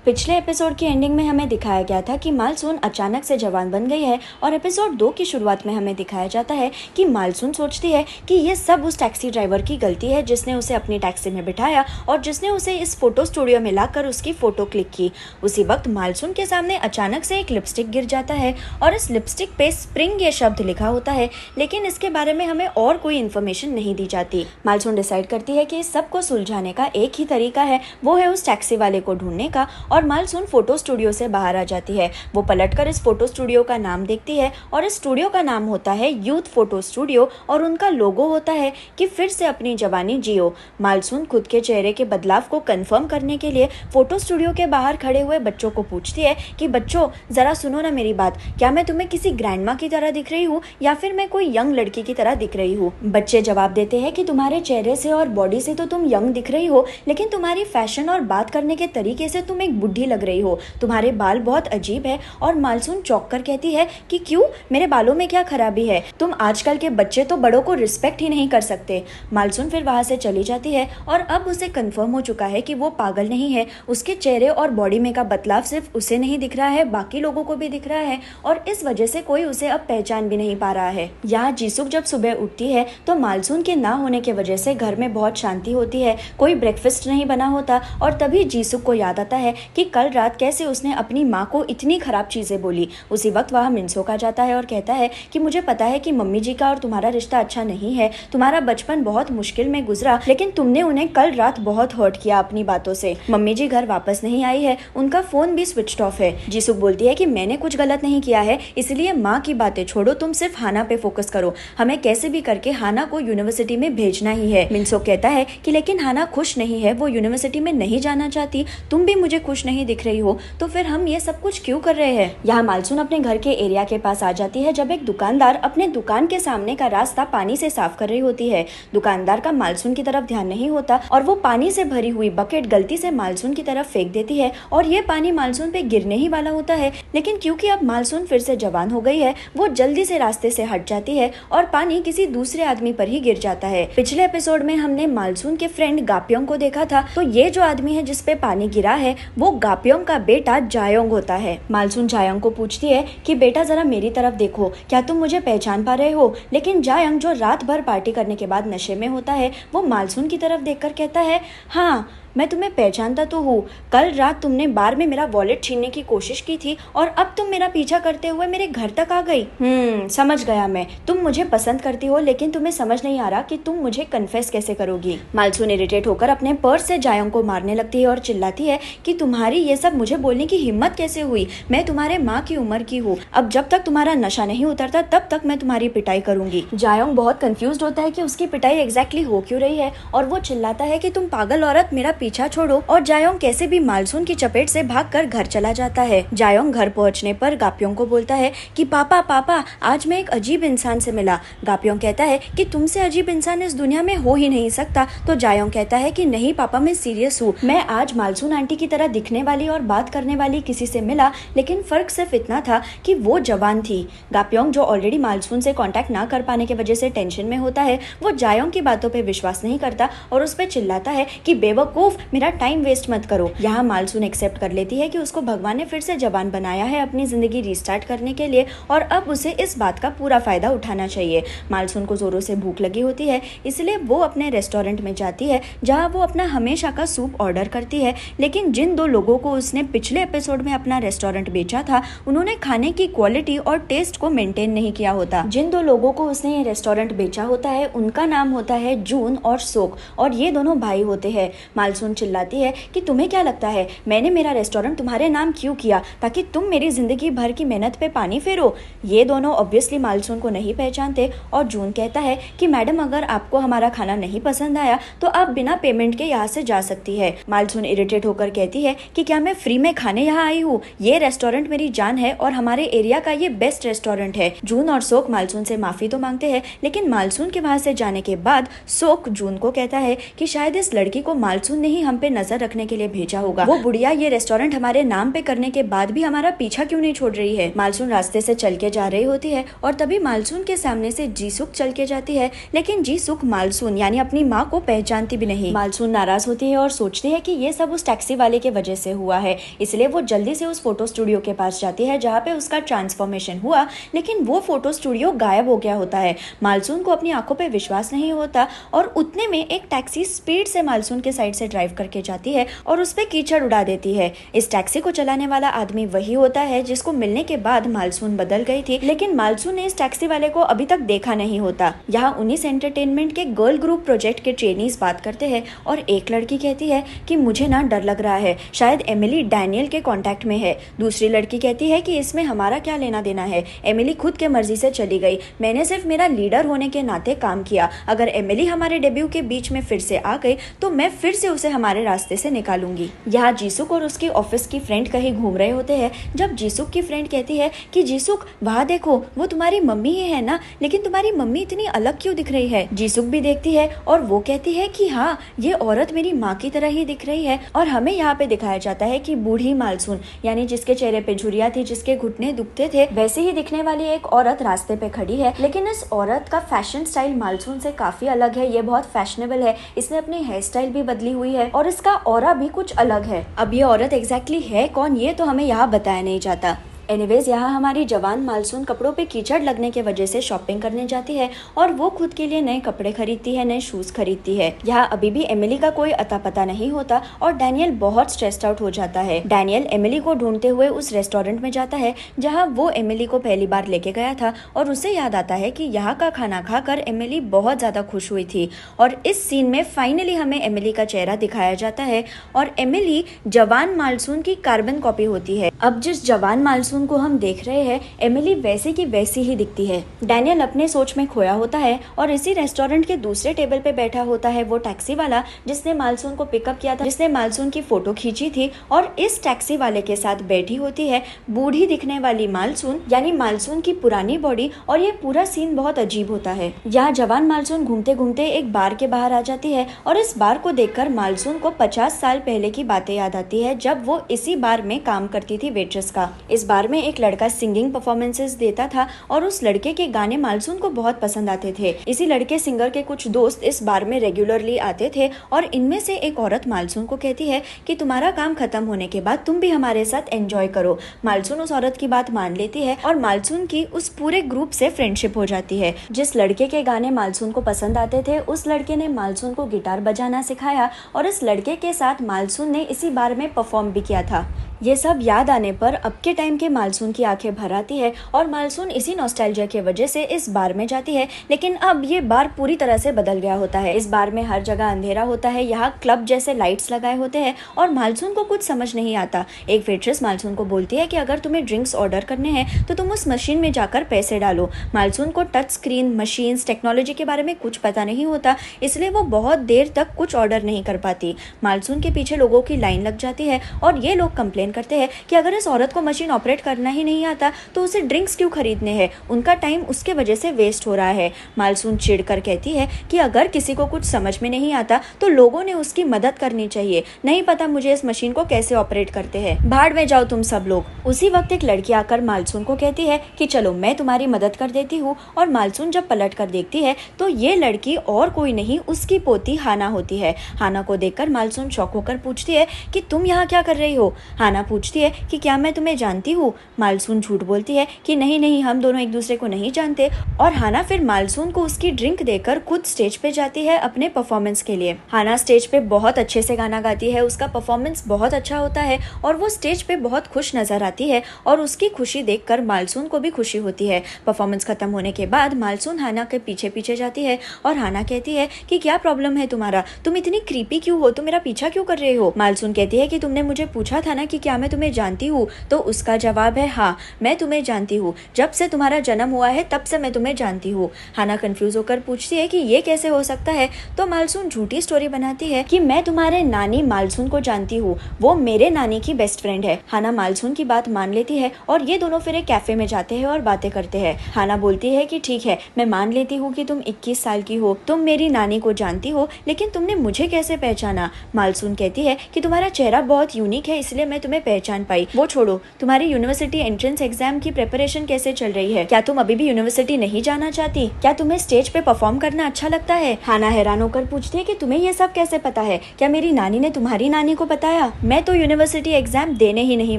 पिछले एपिसोड की एंडिंग में हमें दिखाया गया था कि मालसून अचानक से जवान बन गई है और एपिसोड 2 की शुरुआत में हमें दिखाया जाता है कि मालसून सोचती है कि ये सब उस टैक्सी ड्राइवर की गलती है जिसने उसे अपनी टैक्सी में बिठाया और जिसने उसे इस फोटो स्टूडियो में लाकर उसकी फोटो क्लिक की। उसी वक्त मालसून के सामने अचानक से एक लिपस्टिक गिर जाता है और इस लिपस्टिक पे स्प्रिंग ये शब्द लिखा होता है, लेकिन इसके बारे में हमें और कोई इन्फॉर्मेशन नहीं दी जाती। मालसून डिसाइड करती है कि इस सब को सुलझाने का एक ही तरीका है, वो है उस टैक्सी वाले को ढूंढने का, और मालसून फोटो स्टूडियो से बाहर आ जाती है। वो पलटकर इस फोटो स्टूडियो का नाम देखती है और इस स्टूडियो का नाम होता है यूथ फोटो स्टूडियो और उनका लोगो होता है कि फिर से अपनी जवानी जियो। मालसून खुद के चेहरे के बदलाव को कंफर्म करने के लिए फोटो स्टूडियो के बाहर खड़े हुए बच्चों को पूछती है कि बच्चों जरा सुनो ना मेरी बात, क्या मैं तुम्हें किसी ग्रैंडमा की तरह दिख रही हूँ या फिर मैं कोई यंग लड़की की तरह दिख रही हूँ। बच्चे जवाब देते हैं कि तुम्हारे चेहरे से और बॉडी से तो तुम यंग दिख रही हो, लेकिन तुम्हारी फैशन और बात करने के तरीके से तुम एक बुढ़ी लग रही हो, तुम्हारे बाल बहुत अजीब है। और मालसून चौंक कर कहती है कि क्यों, मेरे बालों में क्या खराबी है, तुम आजकल के बच्चे तो बड़ों को रिस्पेक्ट ही नहीं कर सकते। मालसून फिर वहां से चली जाती है और अब उसे कंफर्म हो चुका है कि वो पागल नहीं है। उसके चेहरे और बॉडी में का बदलाव सिर्फ उसे नहीं दिख रहा है, बाकी लोगों को भी दिख रहा है और इस वजह से कोई उसे अब पहचान भी नहीं पा रहा है। यहाँ जीसुक जब सुबह उठती है तो मालसून के ना होने की वजह से घर में बहुत शांति होती है, कोई ब्रेकफास्ट नहीं बना होता और तभी जीसुक को याद आता है कि कल रात कैसे उसने अपनी माँ को इतनी खराब चीजें बोली। उसी वक्त वहाँ मिनसोक आ जाता है और कहता है कि मुझे पता है कि मम्मी जी का और तुम्हारा रिश्ता अच्छा नहीं है, तुम्हारा बचपन बहुत मुश्किल में गुजरा, लेकिन तुमने उन्हें कल रात बहुत हर्ट किया अपनी बातों से। मम्मी जी घर वापस नहीं आई है, उनका फोन भी स्विच ऑफ है। जीसुक बोलती है कि मैंने कुछ गलत नहीं किया है, इसलिए माँ की बातें छोड़ो, तुम सिर्फ हाना पे फोकस करो, हमें कैसे भी करके हाना को यूनिवर्सिटी में भेजना ही है। मिनसोक कहता है कि लेकिन हाना खुश नहीं है, वो यूनिवर्सिटी में नहीं जाना चाहती, तुम भी मुझे खुश नहीं दिख रही हो, तो फिर हम ये सब कुछ क्यों कर रहे हैं। यहाँ मालसून अपने घर के एरिया के पास आ जाती है जब एक दुकानदार अपने दुकान के सामने का रास्ता पानी से साफ कर रही होती है। दुकानदार का मालसून की तरफ ध्यान नहीं होता और वो पानी से भरी हुई बकेट गलती से मालसून की तरफ फेंक देती है और ये पानी मालसून पे गिरने ही वाला होता है, लेकिन क्योंकि अब मालसून फिर से जवान हो गई है, वो जल्दी से रास्ते से हट जाती है और पानी किसी दूसरे आदमी पर ही गिर जाता है। पिछले एपिसोड में हमने मालसून के फ्रेंड गाप्योंग को देखा था, तो ये जो आदमी है जिसपे पानी गिरा है वो गाप्योंग का बेटा जायोंग होता है। मालसून जायोंग को पूछती है कि बेटा जरा मेरी तरफ देखो, क्या तुम मुझे पहचान पा रहे हो। लेकिन जायोंग जो रात भर पार्टी करने के बाद नशे में होता है, वो मालसून की तरफ देखकर कहता है हाँ मैं तुम्हें पहचानता तो हूँ, कल रात तुमने बार में मेरा वॉलेट छीनने की कोशिश की थी और अब तुम मेरा पीछा करते हुए मेरे घर तक आ गई। समझ गया मैं, तुम मुझे पसंद करती हो, लेकिन तुम्हें समझ नहीं आ रहा कि तुम मुझे कन्फेस कैसे करोगी। मालसून इरिटेट होकर अपने पर्स से जायोंग को मारने लगती है और चिल्लाती है कि तुम्हारी ये सब मुझे बोलने की हिम्मत कैसे हुई, मैं तुम्हारे माँ की उम्र की हूँ, अब जब तक तुम्हारा नशा नहीं उतरता तब तक मैं तुम्हारी पिटाई करूंगी। जायोंग बहुत कंफ्यूज होता है कि उसकी पिटाई एग्जैक्टली हो क्यों रही है और वो चिल्लाता है कि तुम पागल औरत, मेरा पीछा छोड़ो, और जायोंग कैसे भी मालसून की चपेट से भागकर घर चला जाता है। जायोंग घर पहुंचने पर गाप्योंग को बोलता है कि पापा पापा आज मैं एक अजीब इंसान से मिला। गाप्योंग कहता है कि तुमसे अजीब इंसान इस दुनिया में हो ही नहीं सकता, तो जायोंग कहता है कि नहीं पापा मैं सीरियस हूँ, मैं आज मालसून आंटी की तरह दिखने वाली और बात करने वाली किसी से मिला, लेकिन फर्क सिर्फ इतना था कि वो जवान थी। गाप्योंग जो ऑलरेडी मालसून से कांटेक्ट ना कर पाने की वजह से टेंशन में होता है, वो जायोंग की बातों पे विश्वास नहीं करता और उस पर चिल्लाता है कि बेवकूफ, मेरा टाइम वेस्ट मत करो। यहाँ मालसून एक्सेप्ट कर लेती है कि उसको भगवान ने फिर से जवान बनाया है अपनी जिंदगी रीस्टार्ट करने के लिए और अब उसे इस बात का पूरा फायदा उठाना चाहिए। मालसून को जोरों से भूख लगी होती है, इसलिए वो अपने रेस्टोरेंट में जाती है जहाँ वो अपना हमेशा का सूप ऑर्डर करती है, लेकिन जिन दो लोगों को उसने पिछले एपिसोड में अपना रेस्टोरेंट बेचा था उन्होंने खाने की क्वालिटी और टेस्ट को मेंटेन नहीं किया होता। जिन दो लोगों को उसने ये रेस्टोरेंट बेचा होता है उनका नाम होता है जून और सोक और ये दोनों भाई होते हैं। मालसून चिल्लाती है कि तुम्हें क्या लगता है मैंने मेरा रेस्टोरेंट तुम्हारे नाम क्यों किया, ताकि तुम मेरी जिंदगी भर की मेहनत पे पानी फेरो। ये दोनों ऑब्वियसली मालसून को नहीं पहचानते और जून कहता है कि मैडम अगर आपको हमारा खाना नहीं पसंद आया तो आप बिना पेमेंट के यहाँ से जा सकती है। मालसून इरिटेट होकर कहती है कि क्या मैं फ्री में खाने यहाँ आई हूँ, ये रेस्टोरेंट मेरी जान है और हमारे एरिया का ये बेस्ट रेस्टोरेंट है। जून और सोक मालसून से माफी तो मांगते हैं, लेकिन मालसून के वहां से जाने के बाद सोक जून को कहता है कि शायद इस लड़की को मालसून ने ही हम पे नजर रखने के लिए भेजा होगा। वो बुढ़िया ये रेस्टोरेंट हमारे नाम पे करने के बाद भी हमारा पीछा क्यों नहीं छोड़ रही है। मालसून रास्ते से चल के जा रही होती है और तभी मालसून के सामने से जीसुक चल के जाती है, लेकिन जीसुक मालसून यानी अपनी माँ को पहचानती भी नहीं। मालसून नाराज होती है और सोचती है कि ये सब उस टैक्सी वाले के वजह से हुआ है, इसलिए वो जल्दी से उस फोटो स्टूडियो के पास जाती है जहाँ पे उसका ट्रांसफॉर्मेशन हुआ, लेकिन वो फोटो स्टूडियो गायब हो गया होता है। मालसून को अपनी आंखों पे विश्वास नहीं होता और उतने में एक टैक्सी स्पीड से मालसून के साइड से ड्राइव करके जाती है और उस पे कीचड़ उड़ा देती है। इस टैक्सी को चलाने वाला आदमी वही होता है जिसको मिलने के बाद मालसून बदल गई थी, लेकिन मालसून ने इस टैक्सी वाले को अभी तक देखा नहीं होता। यहाँ 19 एंटरटेनमेंट के गर्ल ग्रुप प्रोजेक्ट के ट्रेनीज बात करते हैं और एक लड़की कहती है कि मुझे ना डर लग रहा है, शायद एमिली डैनियल के कांटेक्ट में है। दूसरी लड़की कहती है कि इसमें हमारा क्या लेना देना है, एमिली खुद के मर्जी से चली गई, मैंने सिर्फ मेरा लीडर होने के नाते काम किया। अगर एमिली हमारे डेब्यू के बीच में फिर से आ गई तो मैं फिर से उसे हमारे रास्ते से निकालूंगी। यहाँ जीसुक और उसकी ऑफिस की फ्रेंड कहीं घूम रहे होते हैं जब जीसुक की फ्रेंड कहती है कि जीसुक वहाँ देखो, वो तुम्हारी मम्मी ही है ना, लेकिन तुम्हारी मम्मी इतनी अलग क्यों दिख रही है। जीसुक भी देखती है और वो कहती है कि हाँ, ये औरत मेरी माँ की तरह ही दिख रही है। और हमें यहाँ पे दिखाया जाता है कि बूढ़ी मालसून यानी जिसके चेहरे पे झुर्रियाँ थी, जिसके घुटने दुखते थे, वैसे ही दिखने वाली एक औरत रास्ते पे खड़ी है, लेकिन इस औरत का फैशन स्टाइल मालसून से काफी अलग है। ये बहुत फैशनेबल है, इसने अपनी हेयर स्टाइल भी बदली हुई है और इसका ऑरा भी कुछ अलग है। अब ये औरत एग्जैक्टली है कौन, ये तो हमें यहाँ बताया नहीं जाता। एनीवेज यहाँ हमारी जवान मालसून कपड़ों पे कीचड़ लगने के वजह से शॉपिंग करने जाती है और वो खुद के लिए नए कपड़े खरीदती है, नए शूज खरीदती है। यहाँ अभी भी एमिली का कोई अता पता नहीं होता और डैनियल बहुत स्ट्रेस्ड आउट हो जाता है। डैनियल एमिली को ढूंढते हुए उस रेस्टोरेंट में जाता है जहाँ वो एमिली को पहली बार लेके गया था और उसे याद आता है कि यहाँ का खाना खाकर एमिली बहुत ज्यादा खुश हुई थी। और इस सीन में फाइनली हमें एमिली का चेहरा दिखाया जाता है और एमिली जवान मालसून की कार्बन कॉपी होती है। अब जिस जवान मालसून को हम देख रहे हैं, एमिली वैसी की वैसी ही दिखती है। डैनियल अपने सोच में खोया होता है और इसी रेस्टोरेंट के दूसरे टेबल पे बैठा होता है वो टैक्सी वाला जिसने मालसून को पिकअप किया था, जिसने मालसून की फोटो खींची थी। और इस टैक्सी वाले के साथ बैठी होती है बूढ़ी दिखने वाली मालसून, यानी मालसून की पुरानी बॉडी। और ये पूरा सीन बहुत अजीब होता है। यहाँ जवान मालसून घूमते घूमते एक बार के बाहर आ जाती है और इस बार को देखकर मालसून को 50 साल पहले की बातें याद आती है जब वो इसी बार में काम करती थी वेट्रेस का। इस बार में एक लड़का सिंगिंग परफॉर्मेंसेस देता था और उस लड़के के गाने मालसून को बहुत पसंद आते थे। इसी लड़के सिंगर के कुछ दोस्त इस बार में रेगुलरली आते थे और इनमें से एक औरत मालसून को कहती है कि तुम्हारा काम खत्म होने के बाद तुम भी हमारे साथ एंजॉय करो। मालसून उस औरत की बात मान लेती है और मालसून की उस पूरे ग्रुप से फ्रेंडशिप हो जाती है। जिस लड़के के गाने मालसून को पसंद आते थे उस लड़के ने मालसून को गिटार बजाना सिखाया और इस लड़के के साथ मालसून ने इसी बार में परफॉर्म भी किया था। ये सब याद आने पर अब के टाइम के मालसून की आंखें भर आती है और मालसून इसी नॉस्टैल्जिया की वजह से इस बार में जाती है। लेकिन अब ये बार पूरी तरह से बदल गया होता है। इस बार में हर जगह अंधेरा होता है, यहाँ क्लब जैसे लाइट्स लगाए होते हैं और मालसून को कुछ समझ नहीं आता। एक वेट्रेस मालसून को बोलती है कि अगर तुम्हें ड्रिंक्स ऑर्डर करने हैं तो तुम उस मशीन में जाकर पैसे डालो। मालसून को टच स्क्रीन, मशीन्स, टेक्नोलॉजी के बारे में कुछ पता नहीं होता, इसलिए वो बहुत देर तक कुछ ऑर्डर नहीं कर पाती। मालसून के पीछे लोगों की लाइन लग जाती है और ये लोग कंप्लेन करते हैं कि अगर इस औरत को मशीन ऑपरेट करना ही नहीं आता तो उसे ड्रिंक्स क्यों खरीदने हैं, उनका टाइम उसके वजह से वेस्ट हो रहा है। मालसून चिढ़कर कहती है कि अगर किसी को कुछ समझ में नहीं आता तो लोगों ने उसकी मदद करनी चाहिए, नहीं पता मुझे इस मशीन को कैसे ऑपरेट करते हैं, भाड़ में जाओ तुम सब लोग। उसी वक्त एक लड़की आकर मालसून को कहती है कि चलो मैं तुम्हारी मदद कर देती हूँ। और मालसून जब पलट कर देखती है तो ये लड़की और कोई नहीं उसकी पोती हाना होती है। हाना को देखकर मालसून शॉक होकर पूछती है कि तुम यहाँ क्या कर रही हो। हाना पूछती है कि क्या मैं तुम्हें जानती हूँ। मालसून झूठ बोलती है कि नहीं नहीं, हम दोनों एक दूसरे को नहीं जानते। और हाना फिर मालसून को उसकी ड्रिंक देकर खुद स्टेज पे जाती है अपने परफॉर्मेंस के लिए। हाना स्टेज पे बहुत अच्छे से गाना गाती है, उसका परफॉर्मेंस बहुत अच्छा होता है और वो स्टेज पे बहुत खुश नजर आती है और उसकी खुशी देखकर मालसून को भी खुशी होती है। परफॉर्मेंस खत्म होने के बाद मालसून हाना के पीछे पीछे जाती है और हाना कहती है कि क्या प्रॉब्लम है तुम्हारा, तुम इतनी क्रीपी क्यों हो, तुम मेरा पीछा क्यों कर रहे हो। मालसून कहती है कि तुमने मुझे पूछा था ना कि क्या मैं तुम्हें जानती हूँ? तो उसका जवाब है हाँ, मैं तुम्हें जानती हूँ। जब से तुम्हारा जन्म हुआ है तब से मैं तुम्हें जानती हूँ। हाना कंफ्यूज होकर पूछती है कि ये कैसे हो सकता है? तो मालसून झूठी स्टोरी बनाती है कि मैं तुम्हारे नानी मालसून को जानती हूँ, वो मेरे नानी की बेस्ट फ्रेंड है। हाना मालसून की बात मान लेती है और ये दोनों फिर एक कैफे में जाते हैं और बातें करते हैं। हाना बोलती है कि ठीक है, मैं मान लेती हूँ कि तुम 21 साल की हो, तुम मेरी नानी को जानती हो, लेकिन तुमने मुझे कैसे पहचाना? मालसून कहती है कि तुम्हारा चेहरा बहुत यूनिक है, इसलिए मैं तुम्हें पहचान पाई। वो छोड़ो, तुम्हारी यूनिवर्सिटी एंट्रेंस एग्जाम की प्रिपरेशन कैसे चल रही है? क्या तुम अभी भी यूनिवर्सिटी नहीं जाना चाहती? क्या तुम्हें स्टेज पे परफॉर्म करना अच्छा लगता है? हाना हैरान होकर पूछती है कि तुम्हें ये सब कैसे पता है? क्या मेरी नानी ने तुम्हारी नानी को बताया? मैं तो यूनिवर्सिटी एग्जाम देने ही नहीं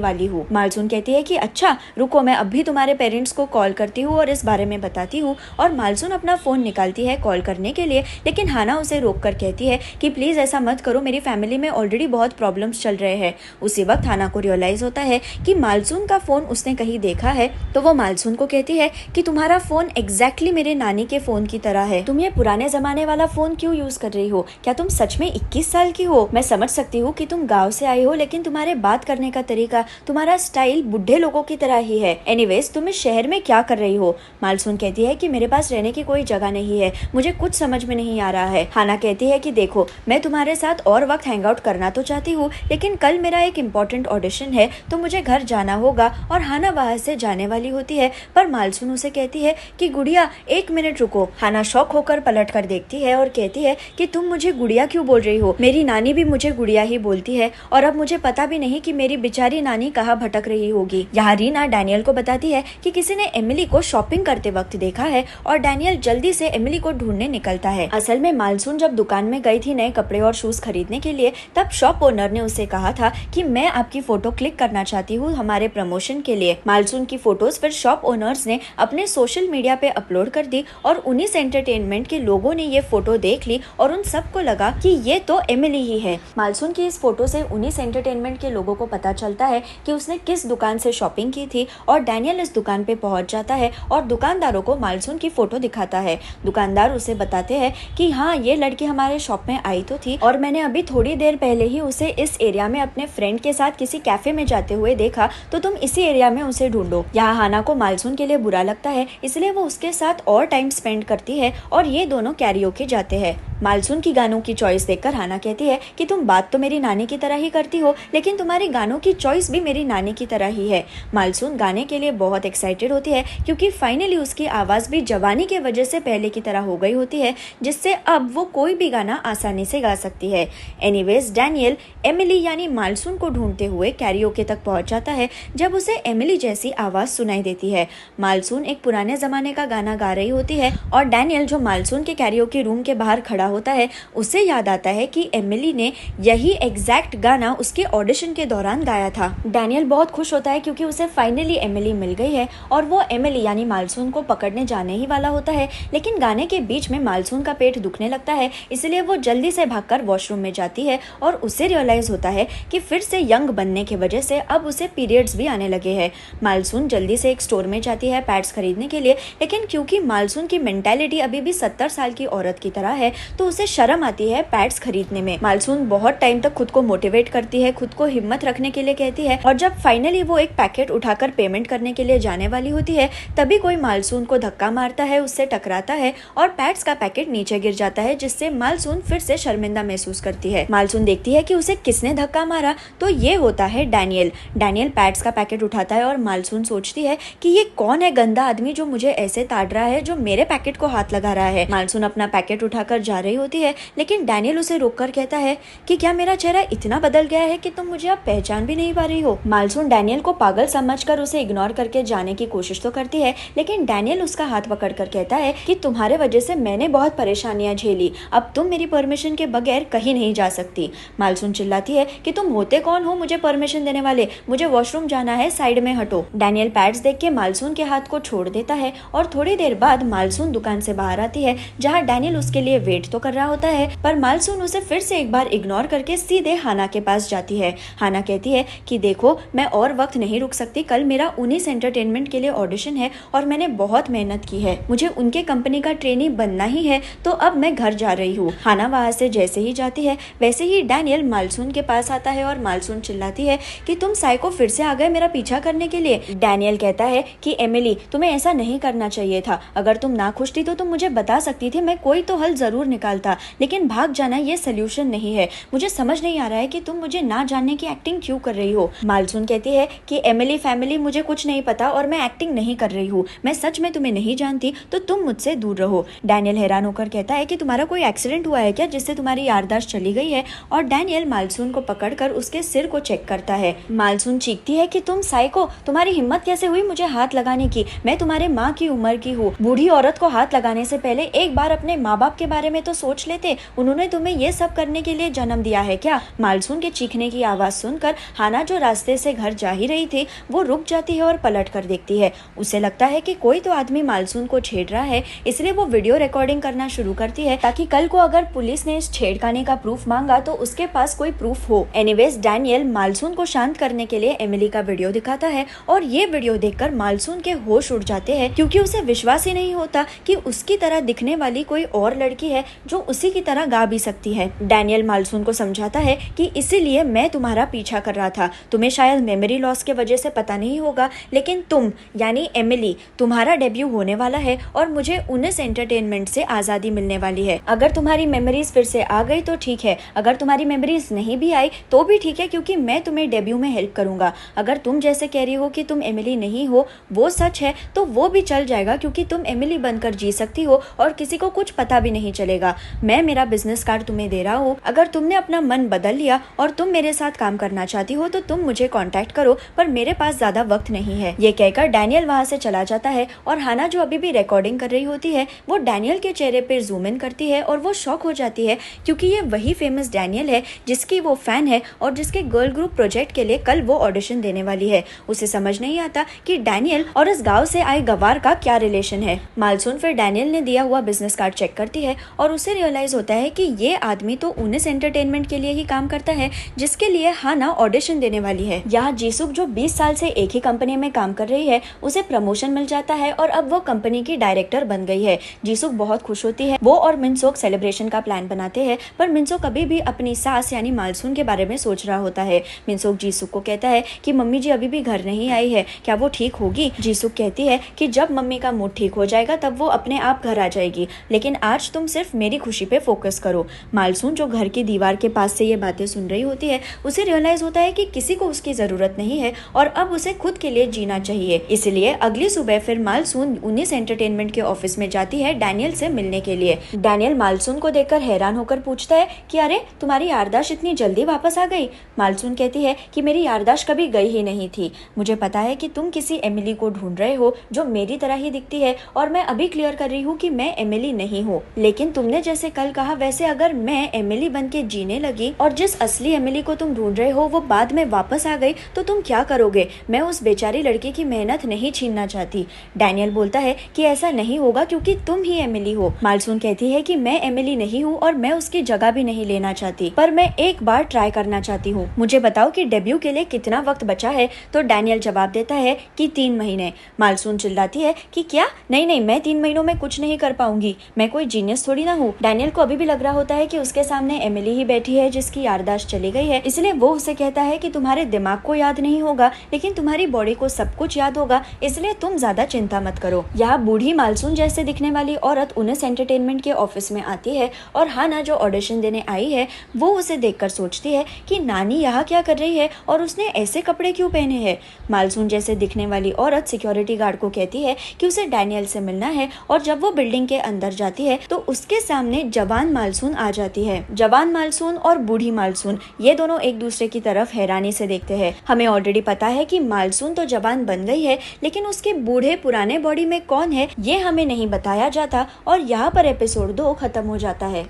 वाली हूँ। मालसून कहती है कि अच्छा रुको, मैं अभी तुम्हारे पेरेंट्स को कॉल करती हूँ और इस बारे में बताती हूँ। और मालसून अपना फोन निकालती है कॉल करने के लिए, लेकिन हाना उसे रोक कर कहती है कि प्लीज ऐसा मत करो, मेरी फैमिली में ऑलरेडी बहुत प्रॉब्लम्स चल रहे हैं। उसी वक्त हाना को रियलाइज होता है कि मालसून का फोन उसने कहीं देखा है, तो वो मालसून को कहती है कि तुम्हारा फोन एग्जैक्टली मेरे नानी के फोन की तरह है, तुम ये पुराने जमाने वाला फोन क्यों यूज कर रही हो? क्या तुम सच में 21 साल की हो? मैं समझ सकती हूँ कि तुम गाँव से आई हो, लेकिन तुम्हारे बात करने का तरीका, तुम्हारा स्टाइल बुढ़े लोगों की तरह ही है। एनीवेज, तुम इस शहर में क्या कर रही हो? मालसून कहती है कि मेरे पास रहने की कोई जगह नहीं है, मुझे कुछ समझ में नहीं आ रहा है। हाना कहती है कि देखो, मैं तुम्हारे साथ और वक्त हैंग आउट करना तो चाहती हूँ, लेकिन कल मेरा एक इम्पोर्टेंट ऑडिशन है, तो मुझे घर जाना होगा। और हाना वहाँ से जाने वाली होती है, पर मालसून उसे कहती है कि गुड़िया 1 मिनट रुको। हाना शॉक होकर पलट कर देखती है और कहती है कि तुम मुझे गुड़िया क्यों बोल रही हो? मेरी नानी भी मुझे गुड़िया ही बोलती है, और अब मुझे पता भी नहीं कि मेरी बेचारी नानी कहाँ भटक रही होगी। यहाँ रीना डैनियल को बताती है कि किसी ने एमिली को शॉपिंग करते वक्त देखा है, और डैनियल जल्दी से एमिली को ढूंढने निकलता है। असल में मालसून जब दुकान में गई थी नए कपड़े और शूज खरीदने के लिए, तब शॉप ओनर ने उसे कहा था कि मैं आपकी फोटो क्लिक करना चाहती हूँ हमारे प्रमोशन के लिए। मालसून की फोटोज फिर शॉप ओनर्स ने अपने सोशल मीडिया पे अपलोड कर दी, और उन्नीस एंटरटेनमेंट के लोगों ने ये फोटो देख ली और उन सबको लगा कि ये तो एमिली ही है। मालसून की इस फोटो से उन्नीस एंटरटेनमेंट के लोगों को पता चलता है कि उसने किस दुकान से शॉपिंग की थी, और डैनियल इस दुकान पे पहुंच जाता है और दुकानदारों को मालसून की फोटो दिखाता है। दुकानदार उसे बताते हैं कि हाँ, ये लड़की हमारे शॉप में आई तो थी, और मैंने अभी थोड़ी देर पहले ही उसे इस एरिया में अपने फ्रेंड के साथ किसी कैफे में जाते हुए देखा, तो तुम इसी एरिया में उसे ढूंढो। यहाँ हाना को मालसून के लिए बुरा लगता है, इसलिए वो उसके साथ और टाइम स्पेंड करती है और ये दोनों कैरियोके जाते हैं। मालसून की गानों की चॉइस देखकर हाना कहती है कि तुम बात तो मेरी नानी की तरह ही करती हो, लेकिन तुम्हारी गानों की चॉइस भी मेरी नानी की तरह ही है। मालसून गाने के लिए बहुत एक्साइटेड होती है, क्योंकि फाइनली उसकी आवाज़ भी जवानी के वजह से पहले की तरह हो गई होती है, जिससे अब वो कोई भी गाना आसानी से गा सकती है। एनीवेज, डैनियल एमिली यानी मालसून को ढूंढते हुए कैरियोके तक पहुंच जाता है, जब उसे एमिली जैसी आवाज़ सुनाई देती है। मालसून एक पुराने ज़माने का गाना गा रही होती है, और डैनियल जो मालसून के कैरियोके रूम के बाहर खड़ा होता है, उसे याद आता है कि एमिली ने यही एग्जैक्ट गाना उसके ऑडिशन के दौरान गाया था। डैनियल बहुत खुश होता है क्योंकि उसे फाइनली एमिली मिल गई है, और वो एमिली यानी मालसून को पकड़ने जाने ही वाला होता है, लेकिन गाने के बीच में मालसून का पेट दुखने लगता है, इसलिए वो जल्दी से भागकर वॉशरूम में जाती है, और उसे रियलाइज होता है कि फिर से यंग बनने की वजह से अब उसे पीरियड्स भी आने लगे हैं। मालसून जल्दी से एक स्टोर में जाती है पैड्स खरीदने के लिए, लेकिन क्योंकि मालसून की मेंटालिटी अभी भी 70 साल की औरत की तरह है, तो उसे शर्म आती है पैड्स खरीदने में। मालसून बहुत टाइम तक खुद को मोटिवेट करती है, खुद को हिम्मत रखने के लिए कहती है, और जब फाइनली वो एक पैकेट उठाकर पेमेंट करने के लिए जाने वाली होती है, तभी कोई मालसून को धक्का मारता है, उससे टकराता है, और पैड्स का पैकेट नीचे गिर जाता है, जिससे मालसून फिर से शर्मिंदा महसूस करती है। मालसून देखती है कि उसे किसने धक्का मारा, तो ये होता है डैनियल। डैनियल पैड्स का पैकेट उठाता है, और मालसून सोचती है कि ये कौन है गंदा आदमी जो मुझे ऐसे ताड़ रहा है, जो मेरे पैकेट को हाथ लगा रहा है। मालसून अपना पैकेट उठाकर जा रही होती है, लेकिन डैनियल उसे रोककर कहता है कि क्या मेरा चेहरा इतना बदल गया है कि तुम मुझे अब पहचान भी नहीं पा रही हो। मालसून डैनियल को पागल समझकर उसे इग्नोर करके जाने की कोशिश तो करती है, लेकिन डैनियल उसका हाथ पकड़कर कहता है कि तुम्हारे वजह से मैंने बहुत परेशानियां झेली, अब तुम मेरी परमिशन के बगैर कहीं नहीं जा सकती। मालसून चिल्लाती है कि तुम होते कौन हो मुझे परमिशन देने वाले, मुझे वॉशरूम जाना है, साइड में हटो। डैनियल पैड्स देख के मालसून के हाथ को छोड़ देता है, और थोड़ी देर बाद मालसून दुकान से बाहर आती है, जहाँ डैनियल उसके लिए वेट तो तो कर रहा होता है, पर मालसून उसे फिर से एक बार इग्नोर करके सीधे हाना के पास जाती है। हाना कहती है कि देखो, मैं और वक्त नहीं रुक सकती, कल मेरा उन्नीस एंटरटेनमेंट के लिए ऑडिशन है और मैंने बहुत मेहनत की है, मुझे उनके कंपनी का ट्रेनी बनना ही है, तो अब मैं घर जा रही हूँ। हाना वहाँ से जैसे ही जाती है वैसे ही डैनियल मालसून के पास आता है और मालसून चिल्लाती है कि तुम साइको फिर से आ गए मेरा पीछा करने के लिए। डैनियल कहता है कि एमिली, तुम्हें ऐसा नहीं करना चाहिए था, अगर तुम ना खुश थी तो तुम मुझे बता सकती थी, मैं कोई तो हल जरूर निकालता, लेकिन भाग जाना ये सोल्यूशन नहीं है। मुझे समझ नहीं आ रहा है कि तुम मुझे ना जानने की एक्टिंग क्यों कर रही हो। मालसून कहती है कि एमिली फैमिली, मुझे कुछ नहीं पता और मैं एक्टिंग नहीं कर रही हूँ, मैं सच में तुम्हें नहीं जानती, तो तुम मुझसे दूर रहो। डैनियल हैरान होकर कहता है कि तुम्हारा कोई एक्सीडेंट हुआ है क्या जिससे तुम्हारी याददाश्त चली गई है, और डैनियल मालसून को पकड़कर उसके सिर को चेक करता है। मालसून चीखती है कि तुम साइको, तुम्हारी हिम्मत कैसे हुई मुझे हाथ लगाने की, मैं तुम्हारे माँ की उम्र की हूँ, बूढ़ी औरत को हाथ लगाने से पहले एक बार अपने माँ बाप के बारे में तो सोच लेते, उन्होंने तुम्हें ये सब करने के लिए जन्म दिया है क्या। मालसून के चीखने की आवाज सुनकर हाना, जो रास्ते से घर जा ही रही थी, वो रुक जाती है और पलट कर देखती है। उसे लगता है कि कोई तो आदमी मालसून को छेड़ रहा है, इसलिए वो वीडियो रिकॉर्डिंग करना शुरू करती है ताकि कल को अगर पुलिस ने इस छेड़खानी का प्रूफ मांगा तो उसके पास कोई प्रूफ हो। एनीवेज, डैनियल मालसून को शांत करने के लिए एमिली का वीडियो दिखाता है और ये वीडियो देखकर मालसून के होश उड़ जाते हैं, क्योंकि उसे विश्वास ही नहीं होता कि उसकी तरह दिखने वाली कोई और लड़की है जो उसी की तरह गा भी सकती है। डैनियल मालसून को समझाता है कि इसीलिए मैं तुम्हारा पीछा कर रहा था, तुम्हें शायद मेमोरी लॉस के वजह से पता नहीं होगा, लेकिन तुम यानी एमिली, तुम्हारा डेब्यू होने वाला है और मुझे 19 एंटरटेनमेंट से आजादी मिलने वाली है। अगर तुम्हारी मेमोरीज फिर से आ गई तो ठीक है, अगर तुम्हारी मेमोरीज नहीं भी आई तो भी ठीक है, क्योंकि मैं तुम्हें डेब्यू में हेल्प करूंगा। अगर तुम जैसे कह रही हो कि तुम एमिली नहीं हो, वो सच है, तो वो भी चल जाएगा, क्योंकि तुम एमिली बनकर जी सकती हो और किसी को कुछ पता भी नहीं चलेगा। मैं मेरा बिजनेस कार्ड तुम्हें दे रहा हूँ, अगर तुमने अपना मन बदल लिया और तुम मेरे साथ काम करना चाहती हो तो तुम मुझे कांटेक्ट करो, पर मेरे पास ज्यादा वक्त नहीं है। ये कहकर डैनियल वहाँ से चला जाता है और हाना, जो अभी भी रिकॉर्डिंग कर रही होती है, वो डैनियल के चेहरे पर जूम इन करती है और वो शॉक हो जाती है, क्योंकि ये वही फेमस डैनियल है जिसकी वो फैन है और जिसके गर्ल ग्रुप प्रोजेक्ट के लिए कल वो ऑडिशन देने वाली है। उसे समझ नहीं आता कि डैनियल और इस गांव से आए गवार का क्या रिलेशन है। मालसून फिर डैनियल ने दिया हुआ बिजनेस कार्ड चेक करती है और उसे रियलाइज होता है कि ये आदमी तो 19 एंटरटेनमेंट के लिए ही काम करता है जिसके लिए हाना ऑडिशन देने वाली है। यहाँ जीसुक, जो 20 साल से एक ही कंपनी में काम कर रही है, उसे प्रमोशन मिल जाता है और अब वो कंपनी की डायरेक्टर बन गई है। जीसुक बहुत खुश होती है। वो और मिनसोक सेलिब्रेशन का प्लान बनाते हैं, पर मिनसोक अभी भी अपनी सास यानी मालसून के बारे में सोच रहा होता है। मिनसोक जीसुक को कहता है कि मम्मी जी अभी भी घर नहीं आई है, क्या वो ठीक होगी। जीसुक कहती है कि जब मम्मी का मूड ठीक हो जाएगा तब वो अपने आप घर आ जाएगी, लेकिन आज तुम सिर्फ मेरी खुशी पे फोकस करो। मालसून, जो घर की दीवार के पास से ये बातें सुन रही होती है, उसे रियलाइज होता है कि किसी को उसकी जरूरत नहीं है और अब उसे खुद के लिए जीना चाहिए। इसलिए अगली सुबह फिर मालसून 19 एंटरटेनमेंट के ऑफिस में जाती है डैनियल से मिलने के लिए। डैनियल मालसून को देखकर हैरान होकर पूछता है कि अरे, तुम्हारी याददाश्त इतनी जल्दी वापस आ गई। मालसून कहती है कि मेरी याददाश्त कभी गई ही नहीं थी, मुझे पता है कि तुम किसी एमिली को ढूंढ रहे हो जो मेरी तरह ही दिखती है, और मैं अभी क्लियर कर रही हूँ कि मैं एमिली नहीं हूँ। लेकिन तुमने जैसे कल कहा वैसे अगर मैं एमिली बन के जीने लगी और जिस असली एमिली को तुम ढूंढ रहे हो वो बाद में वापस आ गई तो तुम क्या करोगे। मैं उस बेचारी लड़की की मेहनत नहीं छीनना चाहती। डैनियल बोलता है कि ऐसा नहीं होगा क्योंकि तुम ही एमिली हो। मालसून कहती है कि मैं एमिली नहीं हूँ और मैं उसकी जगह भी नहीं लेना चाहती, पर मैं एक बार ट्राई करना चाहती हूँ। मुझे बताओ कि डेब्यू के लिए कितना वक्त बचा है। तो डैनियल जवाब देता है कि 3 महीने। मालसून चिल्लाती है कि क्या, नहीं नहीं, मैं 3 महीनों में कुछ नहीं कर पाऊंगी, मैं कोई जीनियस थोड़ी ना हूँ। डैनियल को अभी भी लग रहा होता है कि उसके सामने एमिली ही बैठी है जिसकी याददाश्त चली गई है, इसलिए वो उसे कहता है कि तुम्हारे दिमाग को याद नहीं होगा लेकिन तुम्हारी बॉडी को सब कुछ याद होगा, इसलिए तुम ज्यादा चिंता मत करो। यहाँ बूढ़ी मालसून जैसे दिखने वाली औरत 19 एंटरटेनमेंट के ऑफिस में आती है और हाना, जो ऑडिशन देने आई है, वो उसे देखकर सोचती है कि नानी यहाँ क्या कर रही है और उसने ऐसे कपड़े क्यों पहने हैं। मालसून जैसे दिखने वाली औरत सिक्योरिटी गार्ड को कहती है कि उसे डैनियल से मिलना है और जब वो बिल्डिंग के अंदर जाती है तो उसके सामने जवान मालसून आ जाती है। जवान मालसून और बूढ़ी मालसून ये दोनों एक दूसरे की तरफ हैरानी से देखते हैं। हमें ऑलरेडी पता है कि मालसून तो जवान बन गई है, लेकिन उसके बूढ़े पुराने बॉडी में कौन है ये हमें नहीं बताया जाता और यहाँ पर एपिसोड 2 खत्म हो जाता है।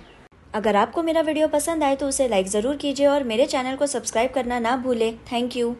अगर आपको मेरा वीडियो पसंद आए तो उसे लाइक ज़रूर कीजिए और मेरे चैनल को सब्सक्राइब करना ना भूलें। Thank you.